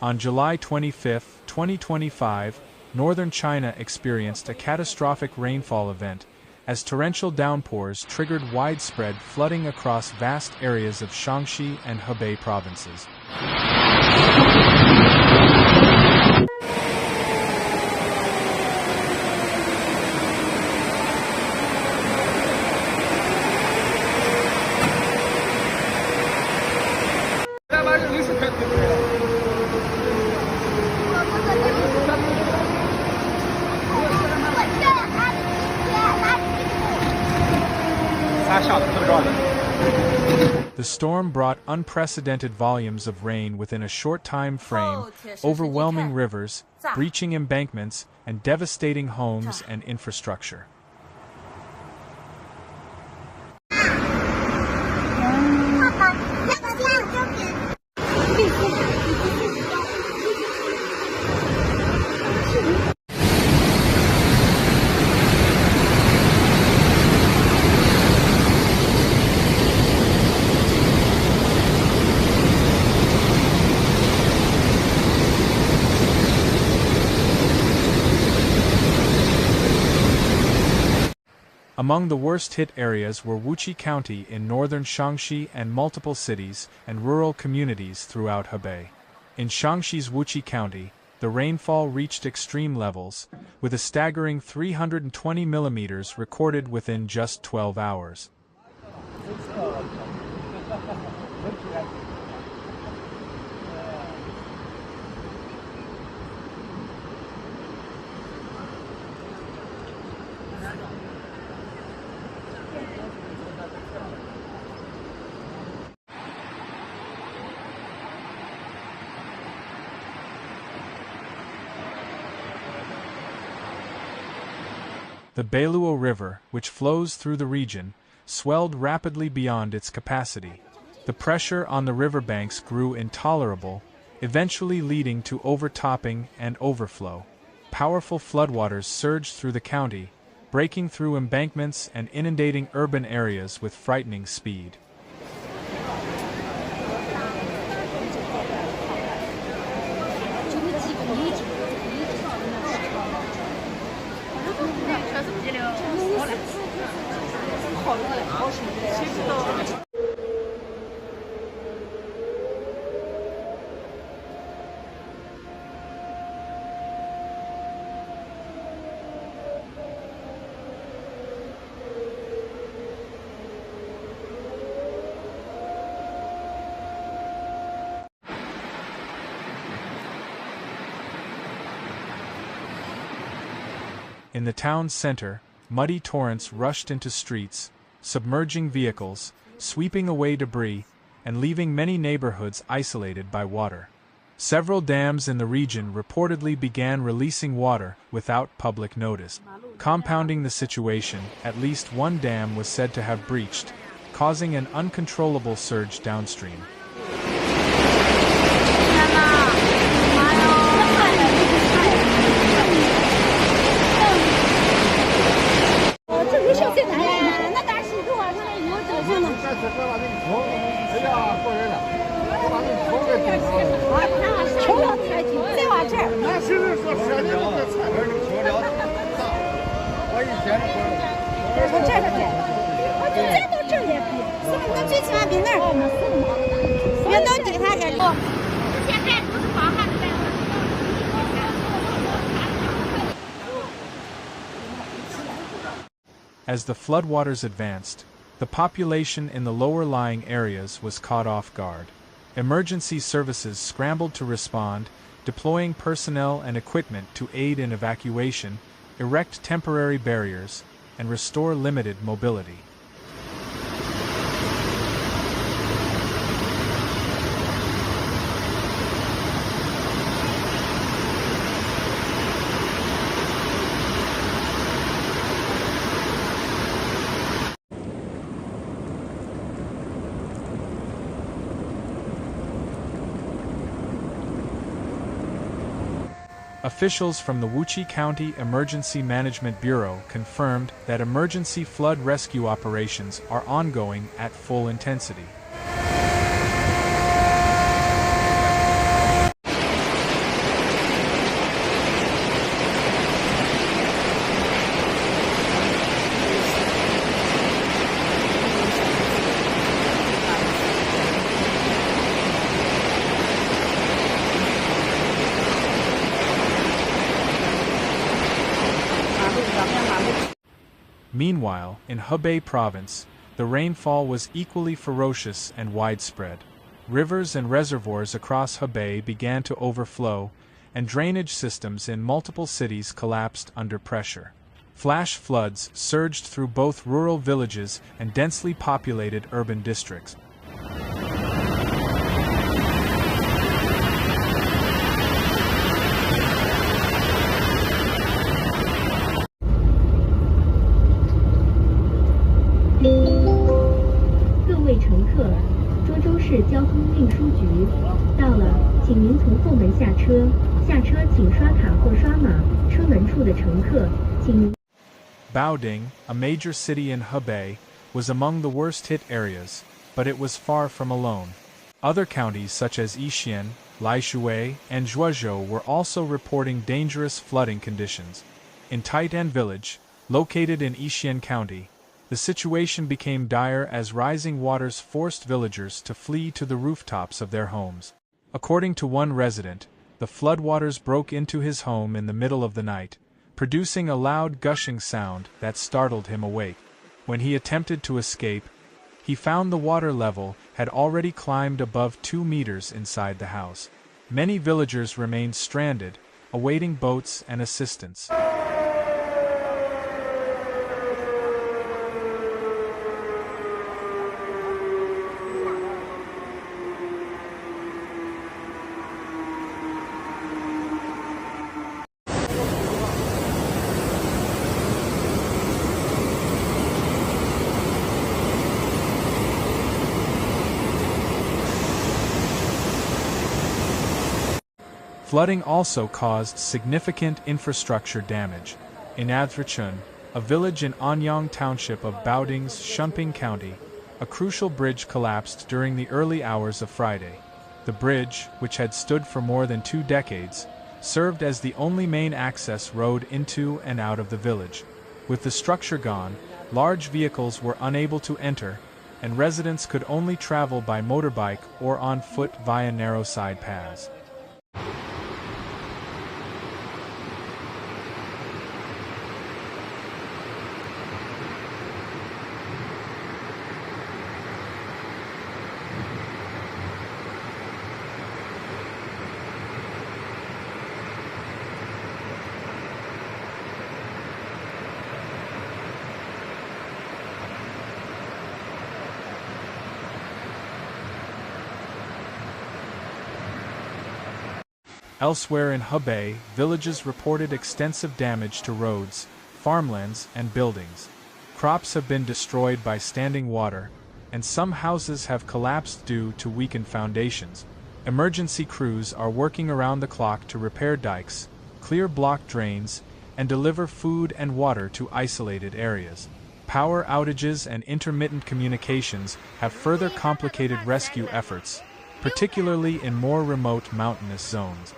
On July 25, 2025, northern China experienced a catastrophic rainfall event, as torrential downpours triggered widespread flooding across vast areas of Shaanxi and Hebei provinces. The storm brought unprecedented volumes of rain within a short time frame, overwhelming rivers, breaching embankments, and devastating homes and infrastructure. Among the worst-hit areas were Wui County in northern Shaanxi and multiple cities and rural communities throughout Hebei. In Shaanxi's Wui County, the rainfall reached extreme levels, with a staggering 320 millimeters recorded within just 12 hours. The Beiluo River, which flows through the region, swelled rapidly beyond its capacity. The pressure on the riverbanks grew intolerable, eventually leading to overtopping and overflow. Powerful floodwaters surged through the county, breaking through embankments and inundating urban areas with frightening speed. In the town's center, muddy torrents rushed into streets, submerging vehicles, sweeping away debris, and leaving many neighborhoods isolated by water. Several dams in the region reportedly began releasing water without public notice. Compounding the situation, at least one dam was said to have breached, causing an uncontrollable surge downstream. As the floodwaters advanced, the population in the lower-lying areas was caught off guard. Emergency services scrambled to respond, deploying personnel and equipment to aid in evacuation, erect temporary barriers, and restore limited mobility. Officials from the Wui County Emergency Management Bureau confirmed that emergency flood rescue operations are ongoing at full intensity. Meanwhile, in Hebei province, the rainfall was equally ferocious and widespread. Rivers and reservoirs across Hebei began to overflow, and drainage systems in multiple cities collapsed under pressure. Flash floods surged through both rural villages and densely populated urban districts. Baoding, a major city in Hebei, was among the worst-hit areas, but it was far from alone. Other counties such as Yixian, Laishui, and Zhuozhou were also reporting dangerous flooding conditions. In Taitan village, located in Yixian County, the situation became dire as rising waters forced villagers to flee to the rooftops of their homes. According to one resident, the floodwaters broke into his home in the middle of the night, producing a loud gushing sound that startled him awake. When he attempted to escape, he found the water level had already climbed above 2 meters inside the house. Many villagers remained stranded, awaiting boats and assistance. Flooding also caused significant infrastructure damage. In Avalanche, a village in Anyang Township of Baoding's Shunping County, a crucial bridge collapsed during the early hours of Friday. The bridge, which had stood for more than 2 decades, served as the only main access road into and out of the village. With the structure gone, large vehicles were unable to enter, and residents could only travel by motorbike or on foot via narrow side paths. Elsewhere in Hebei, villages reported extensive damage to roads, farmlands, and buildings. Crops have been destroyed by standing water, and some houses have collapsed due to weakened foundations. Emergency crews are working around the clock to repair dikes, clear blocked drains, and deliver food and water to isolated areas. Power outages and intermittent communications have further complicated rescue efforts, particularly in more remote mountainous zones.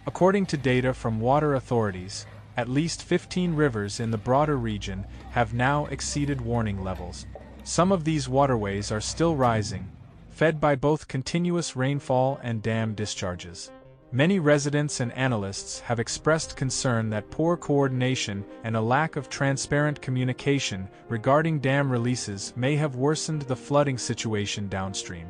According to data from water authorities, at least 15 rivers in the broader region have now exceeded warning levels. Some of these waterways are still rising, fed by both continuous rainfall and dam discharges. Many residents and analysts have expressed concern that poor coordination and a lack of transparent communication regarding dam releases may have worsened the flooding situation downstream.